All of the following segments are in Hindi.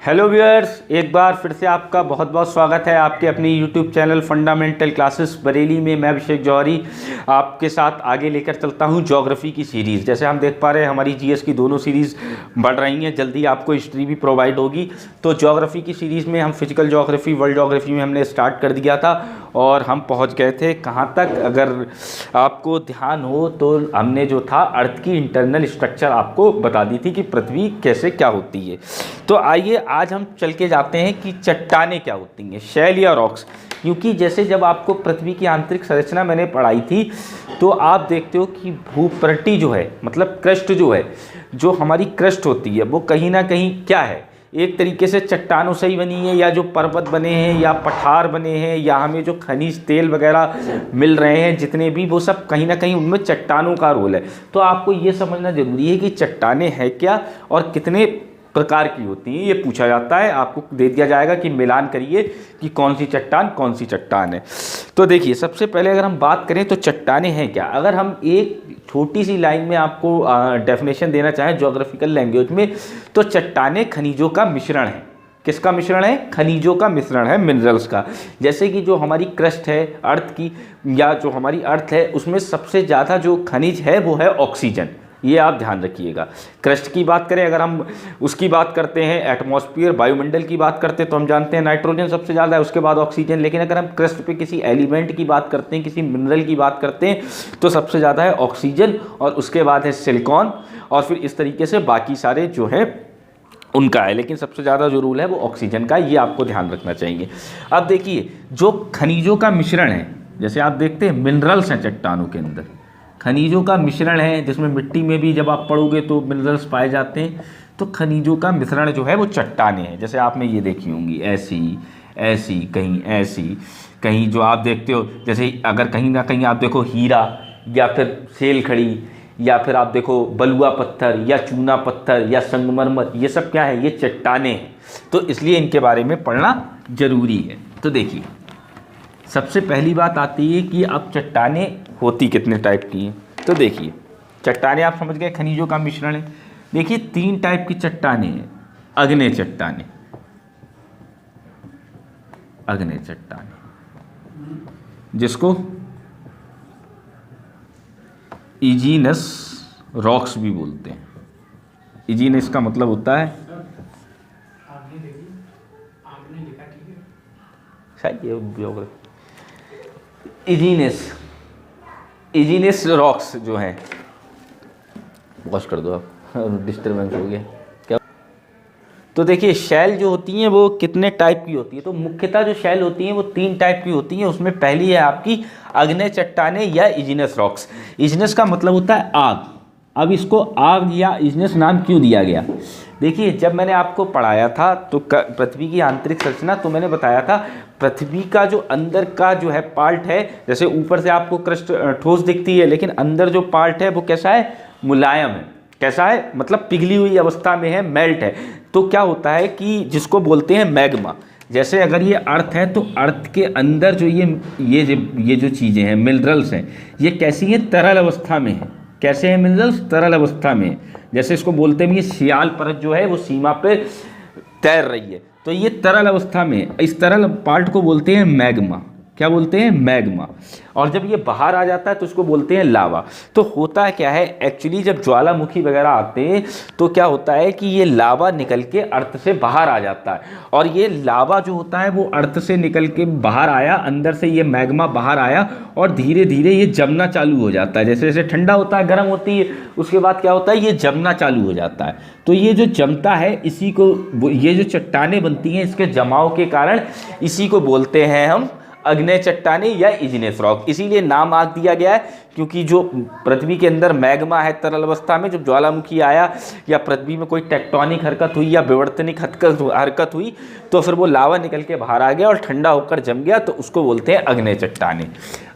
हेलो व्यूअर्स, एक बार फिर से आपका बहुत बहुत स्वागत है आपके अपनी YouTube channel fundamental classes Bareilly में। मैं अभिषेक जौहरी आपके साथ आगे लेकर चलता हूं ज्योग्राफी की सीरीज़। जैसे हम देख पा रहे हैं हमारी जीएस की दोनों सीरीज़ बढ़ रही हैं, जल्दी आपको हिस्ट्री भी प्रोवाइड होगी। तो ज्योग्राफी की सीरीज़ में हम फिजिकल ज्योग्राफी, वर्ल्ड ज्योग्राफी में हमने स्टार्ट कर दिया था और हम पहुँच गए थे कहाँ तक, अगर आपको ध्यान हो तो हमने जो था अर्थ की इंटरनल स्ट्रक्चर आपको बता दी थी कि पृथ्वी कैसे क्या होती है। तो आइए आज हम चल के जाते हैं कि चट्टानें क्या होती हैं, शैल या रॉक्स। क्योंकि जैसे जब आपको पृथ्वी की आंतरिक संरचना मैंने पढ़ाई थी तो आप देखते हो कि भूपृष्ठ जो है, मतलब क्रस्ट जो है, जो हमारी क्रस्ट होती है वो कहीं ना कहीं क्या है, एक तरीके से चट्टानों से ही बनी है, या जो पर्वत बने हैं या पठार बने हैं या हमें जो खनिज तेल वगैरह मिल रहे हैं जितने भी, वो सब कहीं ना कहीं उनमें चट्टानों का रोल है। तो आपको ये समझना जरूरी है कि चट्टानें हैं क्या और कितने प्रकार की होती हैं, ये पूछा जाता है। आपको दे दिया जाएगा कि मिलान करिए कि कौन सी चट्टान है। तो देखिए, सबसे पहले अगर हम बात करें तो चट्टानें हैं क्या, अगर हम एक छोटी सी लाइन में आपको डेफिनेशन देना चाहें ज्योग्राफिकल लैंग्वेज में, तो चट्टानें खनिजों का मिश्रण है। किसका मिश्रण है? खनिजों का मिश्रण है, मिनरल्स का। जैसे कि जो हमारी क्रस्ट है अर्थ की, या जो हमारी अर्थ है, उसमें सबसे ज़्यादा जो खनिज है वो है ऑक्सीजन। ये आप ध्यान रखिएगा। क्रस्ट की बात करें, अगर हम उसकी बात करते हैं, एटमॉस्फेयर वायुमंडल की बात करते हैं, तो हम जानते हैं नाइट्रोजन सबसे ज़्यादा है, उसके बाद ऑक्सीजन। लेकिन अगर हम क्रस्ट पे किसी एलिमेंट की बात करते हैं, किसी मिनरल की बात करते हैं, तो सबसे ज़्यादा है ऑक्सीजन और उसके बाद है सिलिकॉन, और फिर इस तरीके से बाकी सारे जो है उनका है। लेकिन सबसे ज़्यादा जो रूल है वो ऑक्सीजन का, ये आपको ध्यान रखना चाहिए। अब देखिए, जो खनिजों का मिश्रण है, जैसे आप देखते हैं मिनरल्स हैं चट्टानों के अंदर, खनिजों का मिश्रण है, जिसमें मिट्टी में भी जब आप पढ़ोगे तो मिनरल्स पाए जाते हैं। तो खनिजों का मिश्रण जो है वो चट्टानें हैं। जैसे आपने ये देखी होंगी, ऐसी ऐसी कहीं ऐसी कहीं, जो आप देखते हो, जैसे अगर कहीं ना कहीं आप देखो हीरा या फिर सेल खड़ी, या फिर आप देखो बलुआ पत्थर या चूना पत्थर या संगमरमर, ये सब क्या है? ये चट्टानें हैं। तो इसलिए इनके बारे में पढ़ना जरूरी है। तो देखिए, सबसे पहली बात आती है कि अब चट्टानें होती कितने टाइप की हैं। तो देखिए, चट्टानें आप समझ गए खनिजों का मिश्रण है। देखिए, 3 टाइप की चट्टानें हैं। अग्नेय चट्टानें, अग्नेय चट्टानें जिसको इजीनस रॉक्स भी बोलते हैं। इजीनस का मतलब होता है शायद ये इजीनस रॉक्स जो हैं, वॉश कर दो आप, डिस्टर्बेंस हो गया क्या। तो देखिए, शैल जो होती हैं वो कितने टाइप की होती है, तो मुख्यतः जो शैल होती हैं वो 3 टाइप की होती हैं। उसमें पहली है आपकी अग्नेय चट्टानें या इजीनस रॉक्स। इजीनस का मतलब होता है आग। अब इसको आग या इजीनस नाम क्यों दिया गया? देखिए, जब मैंने आपको पढ़ाया था तो पृथ्वी की आंतरिक संरचना, तो मैंने बताया था पृथ्वी का जो अंदर का जो है पार्ट है, जैसे ऊपर से आपको क्रस्ट ठोस दिखती है, लेकिन अंदर जो पार्ट है वो कैसा है? मुलायम है। कैसा है? मतलब पिघली हुई अवस्था में है, मेल्ट है। तो क्या होता है कि जिसको बोलते हैं मैग्मा। जैसे अगर ये अर्थ है तो अर्थ के अंदर जो ये जो चीज़ें हैं, मिनरल्स हैं, ये कैसी हैं? तरल अवस्था में है। कैसे हैं मिनरल्स? तरल अवस्था में। जैसे इसको बोलते हैं, ये सियाल परत जो है वो सीमा पे तैर रही है, तो ये तरल अवस्था में, इस तरल पार्ट को बोलते हैं मैग्मा। क्या बोलते हैं? मैग्मा। और जब ये बाहर आ जाता है तो उसको बोलते हैं लावा। तो होता क्या है एक्चुअली, जब ज्वालामुखी वगैरह आते हैं तो क्या होता है कि ये लावा निकल के अर्थ से बाहर आ जाता है, और ये लावा जो होता है वो अर्थ से निकल के बाहर आया, अंदर से ये मैग्मा बाहर आया, और धीरे धीरे ये जमना चालू हो जाता है। जैसे जैसे ठंडा होता है, गर्म होती है, उसके बाद क्या होता है? ये जमना चालू हो जाता है। तो ये जो जमता है, इसी को, ये जो चट्टानें बनती हैं इसके जमाव के कारण, इसी को बोलते हैं हम अग्नेय चट्टानें या इजीनस रॉक। इसीलिए नाम आज दिया गया है, क्योंकि जो पृथ्वी के अंदर मैग्मा है तरल अवस्था में, जब ज्वालामुखी आया या पृथ्वी में कोई टेक्टोनिक हरकत हुई या विवर्तनिक हरकत हुई, तो फिर वो लावा निकल के बाहर आ गया और ठंडा होकर जम गया, तो उसको बोलते हैं अग्नेय चट्टानें।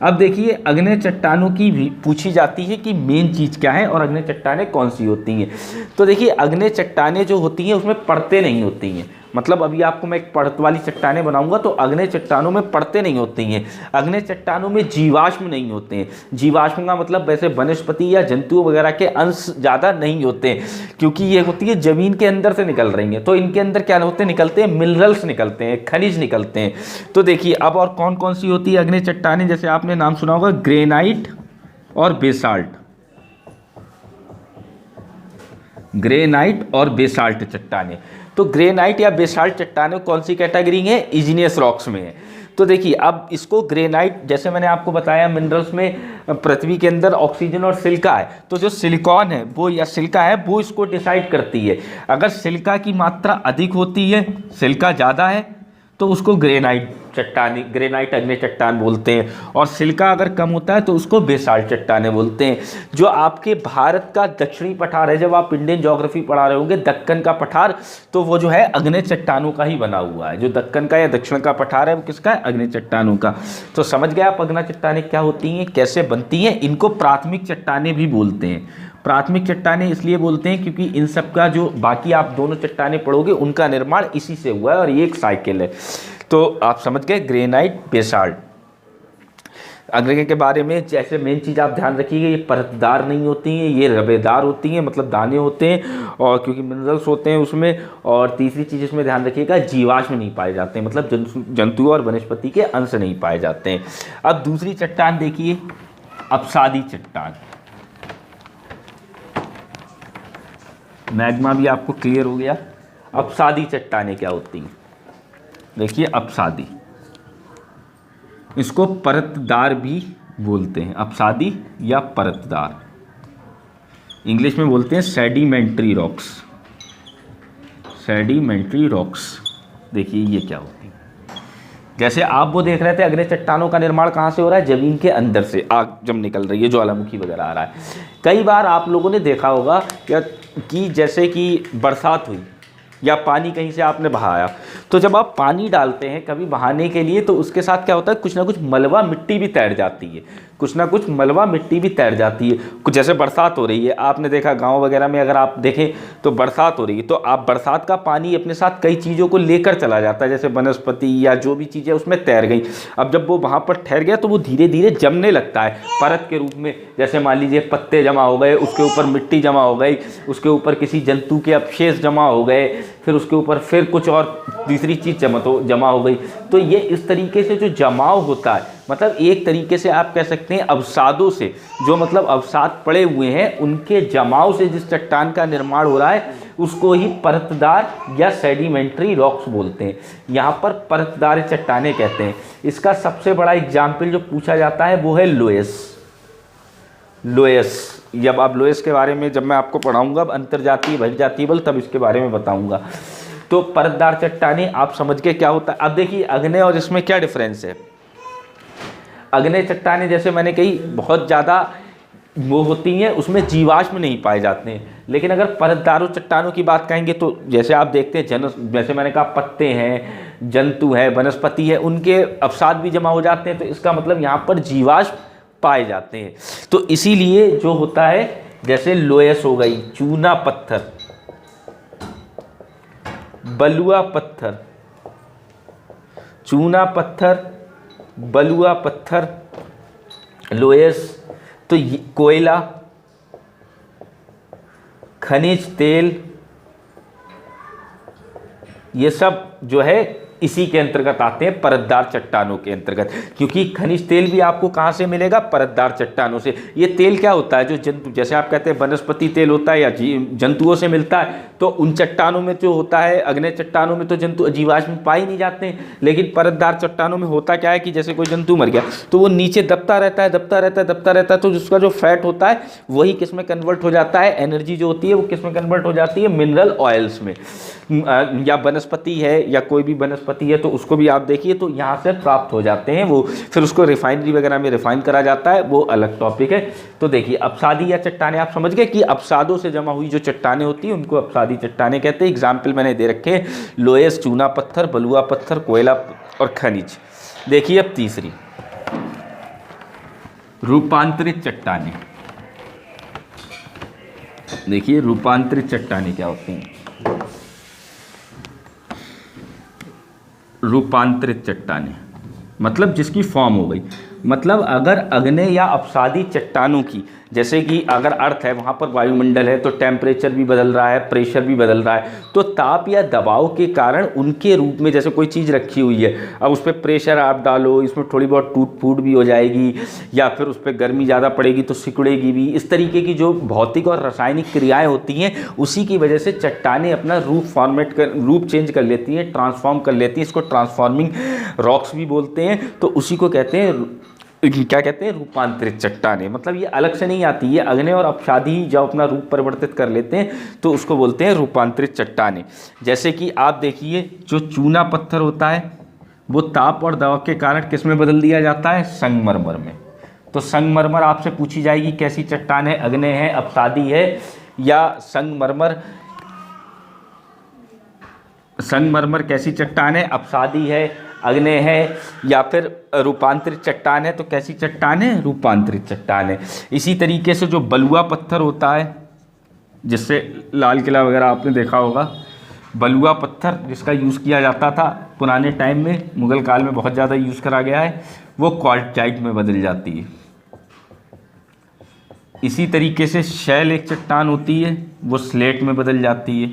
अब देखिए, अग्नेय चट्टानों की भी पूछी जाती है कि मेन चीज़ क्या है और अग्नेय चट्टानें कौन सी होती हैं। तो देखिए, अग्नेय चट्टानें जो होती हैं उसमें परतें नहीं होती हैं, मतलब अभी आपको मैं एक परत वाली चट्टानें बनाऊंगा तो अग्नि चट्टानों में परतें नहीं होती हैं, अग्नि चट्टानों में जीवाश्म नहीं होते हैं। जीवाश्म का मतलब वैसे वनस्पति या जंतुओं वगैरह के अंश ज़्यादा नहीं होते हैं, क्योंकि ये होती है ज़मीन के अंदर से निकल रही हैं, तो इनके अंदर क्या होते हैं, निकलते हैं मिनरल्स निकलते हैं, खनिज निकलते हैं। तो देखिए अब और कौन कौन सी होती है अग्नि चट्टानें, जैसे आपने नाम सुना होगा ग्रेनाइट और बेसाल्ट। ग्रेनाइट और बेसाल्ट चट्टानें, तो ग्रेनाइट या बेसाल्ट चट्टानें कौन सी कैटेगरी है, इग्नियस रॉक्स में है। तो देखिए अब इसको ग्रेनाइट, जैसे मैंने आपको बताया मिनरल्स में पृथ्वी के अंदर ऑक्सीजन और सिलिका है, तो जो सिलिकॉन है वो या सिलिका है वो इसको डिसाइड करती है। अगर सिलिका की मात्रा अधिक होती है, सिलिका ज़्यादा है, तो उसको ग्रेनाइट चट्टानी, ग्रेनाइट अग्नि चट्टान बोलते हैं, और सिलिका अगर कम होता है तो उसको बेसाल्ट चट्टानें बोलते हैं। जो आपके भारत का दक्षिणी पठार है, जब आप इंडियन ज्योग्राफी पढ़ा रहे होंगे, दक्कन का पठार, तो वो जो है अग्नि चट्टानों का ही बना हुआ है। जो दक्कन का या दक्षिण का पठार है वो किसका है, अग्नि चट्टानों का। तो समझ गए आप अग्नि चट्टानें क्या होती हैं, कैसे बनती हैं। इनको प्राथमिक चट्टानें भी बोलते हैं। प्राथमिक चट्टानें इसलिए बोलते हैं क्योंकि इन सब का जो बाकी आप दोनों चट्टानें पढ़ोगे उनका निर्माण इसी से हुआ है और ये एक साइकिल है। तो आप समझ गए ग्रेनाइट बेसाल्ट। अग्नि के बारे में जैसे मेन चीज़ आप ध्यान रखिएगा, ये परतदार नहीं होती हैं, ये रबेदार होती हैं, मतलब दाने होते हैं, और क्योंकि मिनरल्स होते हैं उसमें। और तीसरी चीज़ इसमें ध्यान रखिएगा, जीवाश्म नहीं पाए जाते हैं, मतलब जंतुओं और वनस्पति के अंश नहीं पाए जाते हैं। अब दूसरी चट्टान देखिए, अपसादी चट्टान। मैग्मा भी आपको क्लियर हो गया। अपसादी चट्टानें क्या होती हैं, देखिए अपसादी, इसको परतदार भी बोलते हैं, अपसादी या परतदार, इंग्लिश में बोलते हैं सेडिमेंट्री रॉक्स। सेडिमेंट्री रॉक्स, देखिए ये क्या होती है। जैसे आप वो देख रहे थे अग्नि चट्टानों का निर्माण कहाँ से हो रहा है, जमीन के अंदर से आग जब निकल रही है, ज्वालामुखी वगैरह आ रहा है। कई बार आप लोगों ने देखा होगा कि जैसे कि बरसात हुई या पानी कहीं से आपने बहाया, तो जब आप पानी डालते हैं कभी बहाने के लिए, तो उसके साथ क्या होता है, कुछ ना कुछ मलबा मिट्टी भी तैर जाती है, कुछ ना कुछ मलबा मिट्टी भी तैर जाती है। कुछ जैसे बरसात हो रही है, आपने देखा गांव वगैरह में अगर आप देखें तो बरसात हो रही है, तो आप बरसात का पानी अपने साथ कई चीज़ों को लेकर चला जाता है, जैसे वनस्पति या जो भी चीज़ें उसमें तैर गई। अब जब वो वहाँ पर ठहर गया तो वो धीरे धीरे जमने लगता है परत के रूप में। जैसे मान लीजिए पत्ते जमा हो गए, उसके ऊपर मिट्टी जमा हो गई, उसके ऊपर किसी जंतु के अवशेष जमा हो गए, फिर उसके ऊपर फिर कुछ और तीसरी चीज़ जमा हो गई। तो ये इस तरीके से जो जमाव होता है, मतलब एक तरीके से आप कह सकते हैं अवसादों से, जो मतलब अवसाद पड़े हुए हैं उनके जमाव से जिस चट्टान का निर्माण हो रहा है उसको ही परतदार या सेडिमेंट्री रॉक्स बोलते हैं। यहाँ पर परतदार चट्टानें कहते हैं। इसका सबसे बड़ा एग्जाम्पल जो पूछा जाता है वो है लोयस। लोयस, जब आप लोयस के बारे में जब मैं आपको पढ़ाऊंगा अंतर्जातीय बहिर्जातीय बल, तब इसके बारे में बताऊंगा। तो परतदार चट्टानें आप समझ के क्या होता है। अब देखिए अग्नि और इसमें क्या डिफरेंस है। अग्नि चट्टानें जैसे मैंने कही बहुत ज़्यादा वो होती हैं, उसमें जीवाश्म नहीं पाए जाते हैं। लेकिन अगर परतदार चट्टानों की बात कहेंगे तो जैसे आप देखते हैं जैसे मैंने कहा पत्ते हैं, जंतु है, वनस्पति है, उनके अवसाद भी जमा हो जाते हैं, तो इसका मतलब यहाँ पर जीवाश्म पाए जाते हैं। तो इसीलिए जो होता है, जैसे लोयस हो गई, चूना पत्थर, बलुआ पत्थर, चूना पत्थर, बलुआ पत्थर, लोयस, तो कोयला, खनिज तेल, ये सब जो है इसी के अंतर्गत आते हैं, परतदार चट्टानों के अंतर्गत। क्योंकि खनिज तेल भी आपको कहाँ से मिलेगा, परतदार चट्टानों से। ये तेल क्या होता है, जो जंतु, जैसे आप कहते हैं वनस्पति तेल होता है या जंतुओं से मिलता है, तो उन चट्टानों में जो होता है, अग्नि चट्टानों में तो जंतु जीवाश्म पाए नहीं जाते हैं। लेकिन परतदार चट्टानों में होता क्या है कि जैसे कोई जंतु मर गया तो वो नीचे दबता रहता है, दबता रहता है, दबता रहता है, तो उसका जो फैट होता है वही किस में कन्वर्ट हो जाता है, एनर्जी जो होती है वो किस में कन्वर्ट हो जाती है, मिनरल ऑयल्स में। या वनस्पति है या कोई भी वनस्पति है तो उसको भी आप देखिए तो यहाँ से प्राप्त हो जाते हैं वो, फिर उसको रिफाइनरी वगैरह में रिफाइन करा जाता है, वो अलग टॉपिक है। तो देखिए अपसादी या चट्टानें आप समझ गए कि अपसादों से जमा हुई जो चट्टानें होती हैं उनको अपसादी चट्टानें कहते हैं। एग्जाम्पल मैंने दे रखे हैं, लोयस, चूना पत्थर, बलुआ पत्थर, कोयला और खनिज। देखिए अब तीसरी, रूपांतरित चट्टानें। देखिए रूपांतरित चट्टानें क्या होती हैं। रूपांतरित चट्टानें, मतलब जिसकी फॉर्म हो गई। मतलब अगर अग्नेय या अपसादी चट्टानों की, जैसे कि अगर अर्थ है वहाँ पर वायुमंडल है तो टेम्परेचर भी बदल रहा है, प्रेशर भी बदल रहा है, तो ताप या दबाव के कारण उनके रूप में जैसे कोई चीज़ रखी हुई है, अब उस पर प्रेशर आप डालो, इसमें थोड़ी बहुत टूट फूट भी हो जाएगी, या फिर उस पर गर्मी ज़्यादा पड़ेगी तो सिकुड़ेगी भी। इस तरीके की जो भौतिक और रासायनिक क्रियाएँ होती हैं, उसी की वजह से चट्टानें अपना रूप चेंज कर लेती हैं, ट्रांसफॉर्म कर लेती हैं। इसको ट्रांसफॉर्मिंग रॉक्स भी बोलते हैं। तो उसी को कहते हैं, क्या कहते हैं, रूपांतरित चट्टानें। मतलब ये अलग से नहीं आती, ये अग्नेय और अपसादी जब अपना रूप परिवर्तित कर लेते हैं तो उसको बोलते हैं रूपांतरित चट्टानें। जैसे कि आप देखिए, जो चूना पत्थर होता है वो ताप और दबाव के कारण किस में बदल दिया जाता है, संगमरमर में। तो संगमरमर आपसे पूछी जाएगी कैसी चट्टान है, अग्नेय है, अपसादी है या संगमरमर। संगमरमर कैसी चट्टान है, अपसादी है, अग्नेय है या फिर रूपांतरित चट्टान है। तो कैसी चट्टान है, रूपांतरित चट्टान है। इसी तरीके से जो बलुआ पत्थर होता है, जिससे लाल किला वगैरह आपने देखा होगा, बलुआ पत्थर जिसका यूज़ किया जाता था पुराने टाइम में, मुगल काल में बहुत ज़्यादा यूज़ करा गया है, वो क्वार्टजाइट में बदल जाती है। इसी तरीके से शैल एक चट्टान होती है, वो स्लेट में बदल जाती है।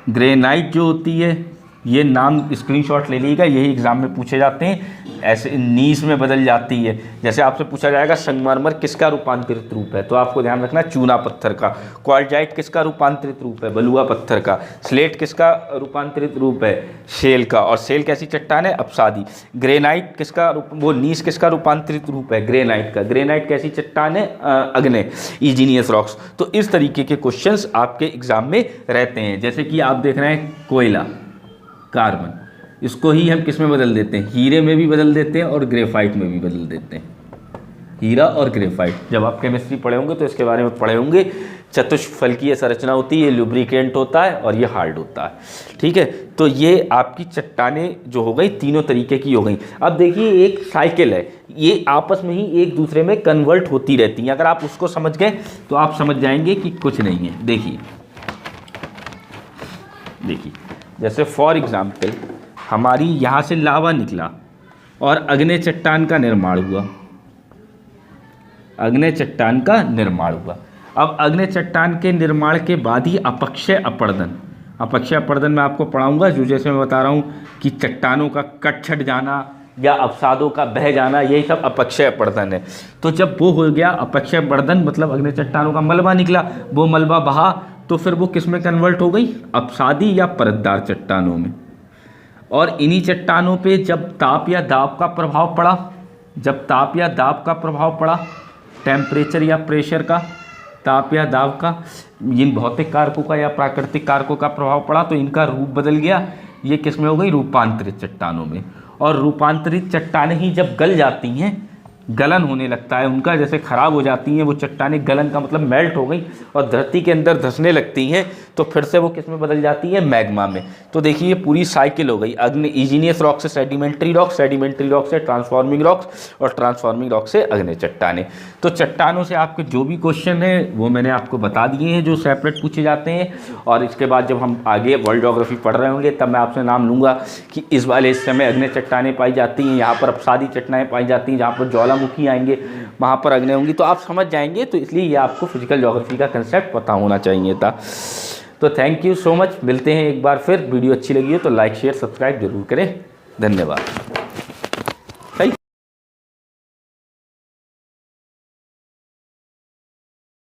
ग्रेनाइट जो होती है, ये नाम स्क्रीनशॉट ले लीजिएगा, यही एग्जाम में पूछे जाते हैं, ऐसे नीस में बदल जाती है। जैसे आपसे पूछा जाएगा संगमरमर किसका रूपांतरित रूप है, तो आपको ध्यान रखना चूना पत्थर का। क्वार्टजाइट किसका रूपांतरित रूप है, बलुआ पत्थर का। स्लेट किसका रूपांतरित रूप है, शेल का। और शेल कैसी चट्टान है, अपसादी। ग्रेनाइट किसका वो नीस किसका रूपांतरित रूप है, ग्रेनाइट का। ग्रेनाइट कैसी चट्टान है, अग्नेय, इग्नियस रॉक्स। तो इस तरीके के क्वेश्चंस आपके एग्जाम में रहते हैं। जैसे कि आप देख रहे हैं कोयला, कार्बन, इसको ही हम किस में बदल देते हैं, हीरे में भी बदल देते हैं और ग्रेफाइट में भी बदल देते हैं। हीरा और ग्रेफाइट, जब आप केमिस्ट्री पढ़े होंगे तो इसके बारे में पढ़े होंगे। चतुष्फलकीय संरचना होती है, ये लुब्रिकेंट होता है और ये हार्ड होता है। ठीक है, तो ये आपकी चट्टानें जो हो गई, तीनों तरीके की हो गई। अब देखिए, एक साइकिल है, ये आपस में ही एक दूसरे में कन्वर्ट होती रहती हैं। अगर आप उसको समझ गए तो आप समझ जाएंगे कि कुछ नहीं है। देखिए जैसे फॉर एग्जाम्पल, हमारी यहाँ से लावा निकला और अग्नेय चट्टान का निर्माण हुआ, अग्नेय चट्टान का निर्माण हुआ। अब अग्नेय चट्टान के निर्माण के बाद ही अपक्षय अपरदन, अपक्षय अपरदन मैं आपको पढ़ाऊंगा, जो जैसे मैं बता रहा हूँ कि चट्टानों का कट छट जाना या अवसादों का बह जाना, यही सब अपक्षय अपरदन है। तो जब वो हो गया अपक्षय अपरदन, मतलब अग्नेय चट्टानों का मलबा निकला, वो मलबा बहा, तो फिर वो किस में कन्वर्ट हो गई, अपसादी या परतदार चट्टानों में। और इन्हीं चट्टानों पे जब ताप या दाब का प्रभाव पड़ा, जब ताप या दाब का प्रभाव पड़ा, टेम्परेचर या प्रेशर का, ताप या दाब का, इन भौतिक कारकों का या प्राकृतिक कारकों का प्रभाव पड़ा, तो इनका रूप बदल गया। ये किस में हो गई, रूपांतरित चट्टानों में। और रूपांतरित चट्टानें ही जब गल जाती हैं, गलन होने लगता है उनका, जैसे ख़राब हो जाती हैं वो चट्टानें, गलन का मतलब मेल्ट हो गई और धरती के अंदर धंसने लगती हैं, तो फिर से वो किस में बदल जाती है, मैग्मा में। तो देखिए ये पूरी साइकिल हो गई, इग्नियस रॉक से सेडिमेंट्री रॉक, सेडिमेंट्री रॉक से ट्रांसफॉर्मिंग रॉक्स और ट्रांसफॉर्मिंग रॉक से अग्नेय चट्टानें। तो चट्टानों से आपके जो भी क्वेश्चन है वो मैंने आपको बता दिए हैं, जो सेपरेट पूछे जाते हैं। और इसके बाद जब हम आगे वर्ल्ड ज्योग्राफी पढ़ रहे होंगे तब मैं आपसे नाम लूँगा कि इस वाले हिस्से में अग्नेय चट्टानें पाई जाती हैं, यहाँ पर अपसादी चट्टानें पाई जाती हैं, जहाँ पर ज्वालामुखी आएंगे वहाँ पर अग्नेय होंगी। तो आप समझ जाएंगे, तो इसलिए ये आपको फिजिकल ज्योग्राफी का कंसेप्ट पता होना चाहिए था। तो थैंक यू सो मच, मिलते हैं एक बार फिर। वीडियो अच्छी लगी हो तो लाइक शेयर सब्सक्राइब जरूर करें। धन्यवाद।